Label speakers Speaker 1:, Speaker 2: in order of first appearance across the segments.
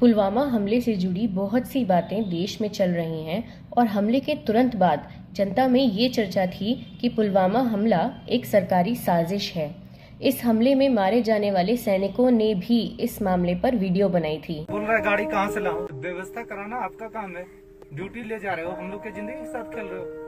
Speaker 1: पुलवामा हमले से जुड़ी बहुत सी बातें देश में चल रही हैं और हमले के तुरंत बाद जनता में ये चर्चा थी कि पुलवामा हमला एक सरकारी साजिश है। इस हमले में मारे जाने वाले सैनिकों ने भी इस मामले पर वीडियो बनाई थी।
Speaker 2: बोल रहा है गाड़ी कहाँ से लाऊं? व्यवस्था कराना आपका काम है। ड्यूटी ले जा रहे हो, हम लोग की जिंदगी के साथ खेल रहे हो,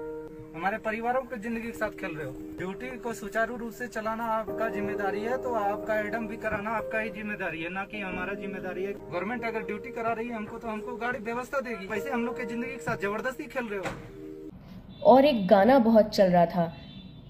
Speaker 2: हमारे परिवारों की जिंदगी के साथ खेल रहे हो। ड्यूटी को सुचारू रूप से चलाना आपका जिम्मेदारी है, तो आपका एडम भी कराना आपका ही जिम्मेदारी है, ना कि हमारा जिम्मेदारी है। गवर्नमेंट अगर ड्यूटी करा रही है हमको, तो हमको गाड़ी व्यवस्था देगी। वैसे हम लोग की जिंदगी के साथ जबरदस्ती खेल रहे हो।
Speaker 1: और एक गाना बहुत चल रहा था,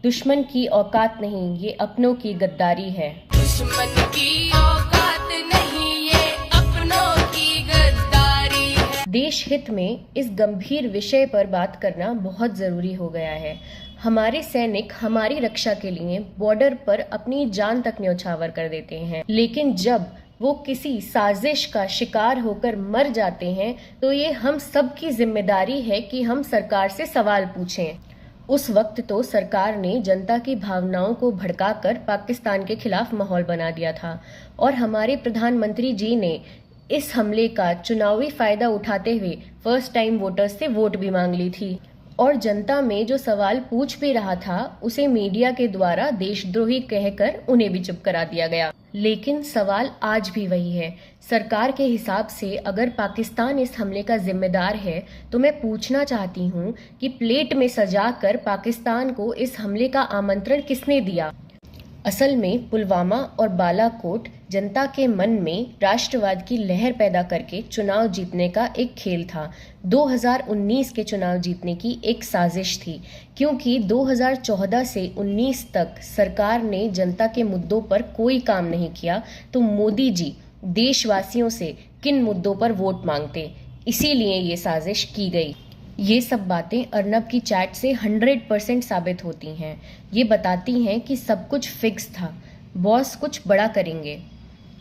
Speaker 1: दुश्मन की औकात नहीं ये अपनों की गद्दारी है।
Speaker 3: दुश्मन की औकात नहीं ये अपनों की गद्दारी है।
Speaker 1: देश हित में इस गंभीर विषय पर बात करना बहुत जरूरी हो गया है। हमारे सैनिक हमारी रक्षा के लिए बॉर्डर पर अपनी जान तक न्यौछावर कर देते हैं, लेकिन जब वो किसी साजिश का शिकार होकर मर जाते हैं तो ये हम सब की जिम्मेदारी है कि हम सरकार से सवाल पूछें। उस वक्त तो सरकार ने जनता की भावनाओं को भड़काकर पाकिस्तान के खिलाफ माहौल बना दिया था और हमारे प्रधानमंत्री जी ने इस हमले का चुनावी फायदा उठाते हुए फर्स्ट टाइम वोटर्स से वोट भी मांग ली थी। और जनता में जो सवाल पूछ भी रहा था उसे मीडिया के द्वारा देशद्रोही कहकर उन्हें भी चुप करा दिया गया। लेकिन सवाल आज भी वही है। सरकार के हिसाब से अगर पाकिस्तान इस हमले का जिम्मेदार है तो मैं पूछना चाहती हूँ कि प्लेट में सजाकर पाकिस्तान को इस हमले का आमंत्रण किसने दिया? असल में पुलवामा और बालाकोट जनता के मन में राष्ट्रवाद की लहर पैदा करके चुनाव जीतने का एक खेल था। 2019 के चुनाव जीतने की एक साजिश थी, क्योंकि 2014 से 19 तक सरकार ने जनता के मुद्दों पर कोई काम नहीं किया, तो मोदी जी देशवासियों से किन मुद्दों पर वोट मांगते, इसीलिए ये साजिश की गई। ये सब बातें अर्नब की चैट से 100% साबित होती हैं। ये बताती हैं कि सब कुछ फिक्स था, बॉस कुछ बड़ा करेंगे,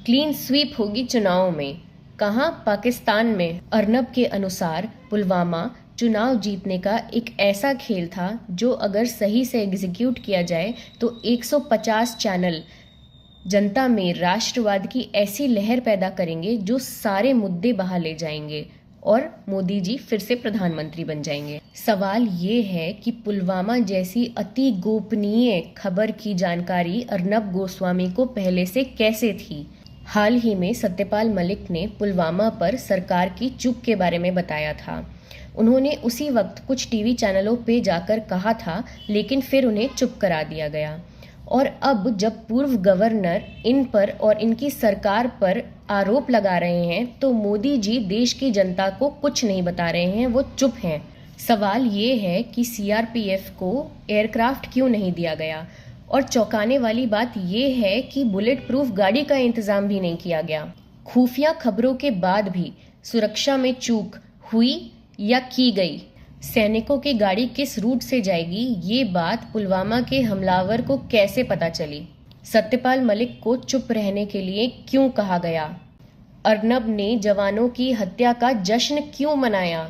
Speaker 1: क्लीन स्वीप होगी चुनाव में। कहाँ? पाकिस्तान में। अर्नब के अनुसार पुलवामा चुनाव जीतने का एक ऐसा खेल था जो अगर सही से एग्जीक्यूट किया जाए तो 150 चैनल जनता में राष्ट्रवाद की ऐसी लहर पैदा करेंगे जो सारे मुद्दे बहा ले जाएंगे और मोदी जी फिर से प्रधानमंत्री बन जाएंगे। सवाल ये है कि पुलवामा जैसी अति गोपनीय खबर की जानकारी अर्नब गोस्वामी को पहले से कैसे थी? हाल ही में सत्यपाल मलिक ने पुलवामा पर सरकार की चूक के बारे में बताया था। उन्होंने उसी वक्त कुछ टीवी चैनलों पे जाकर कहा था, लेकिन फिर उन्हें चुप करा दिया गया। और अब जब पूर्व गवर्नर इन पर और इनकी सरकार पर आरोप लगा रहे हैं तो मोदी जी देश की जनता को कुछ नहीं बता रहे हैं, वो चुप हैं। सवाल ये है कि सीआरपीएफ को एयरक्राफ्ट क्यों नहीं दिया गया? और चौंकाने वाली बात ये है कि बुलेट प्रूफ गाड़ी का इंतजाम भी नहीं किया गया। खुफिया खबरों के बाद भी सुरक्षा में चूक हुई या की गई? सैनिकों की गाड़ी किस रूट से जाएगी, ये बात पुलवामा के हमलावर को कैसे पता चली? सत्यपाल मलिक को चुप रहने के लिए क्यों कहा गया? अर्नब ने जवानों की हत्या का जश्न क्यों मनाया?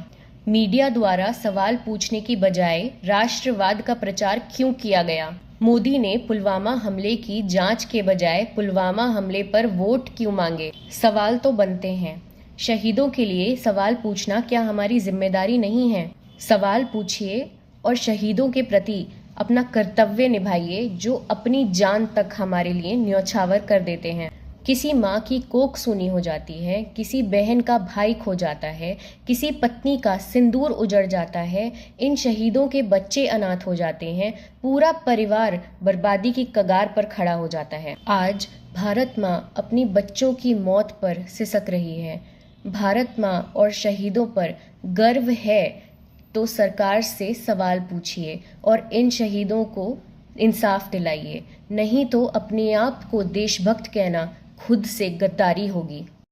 Speaker 1: मीडिया द्वारा सवाल पूछने की बजाय राष्ट्रवाद का प्रचार क्यों किया गया? मोदी ने पुलवामा हमले की जांच के बजाय पुलवामा हमले पर वोट क्यों मांगे? सवाल तो बनते हैं। शहीदों के लिए सवाल पूछना क्या हमारी जिम्मेदारी नहीं है? सवाल पूछिए और शहीदों के प्रति अपना कर्तव्य निभाइए जो अपनी जान तक हमारे लिए न्यौछावर कर देते हैं। किसी माँ की कोख सूनी हो जाती है, किसी बहन का भाई खो जाता है, किसी पत्नी का सिंदूर उजड़ जाता है, इन शहीदों के बच्चे अनाथ हो जाते हैं, पूरा परिवार बर्बादी की कगार पर खड़ा हो जाता है। आज भारत माँ अपनी बच्चों की मौत पर सिसक रही है। भारत माँ और शहीदों पर गर्व है तो सरकार से सवाल पूछिए और इन शहीदों को इंसाफ दिलाइए, नहीं तो अपने आप को देशभक्त कहना खुद से गद्दारी होगी।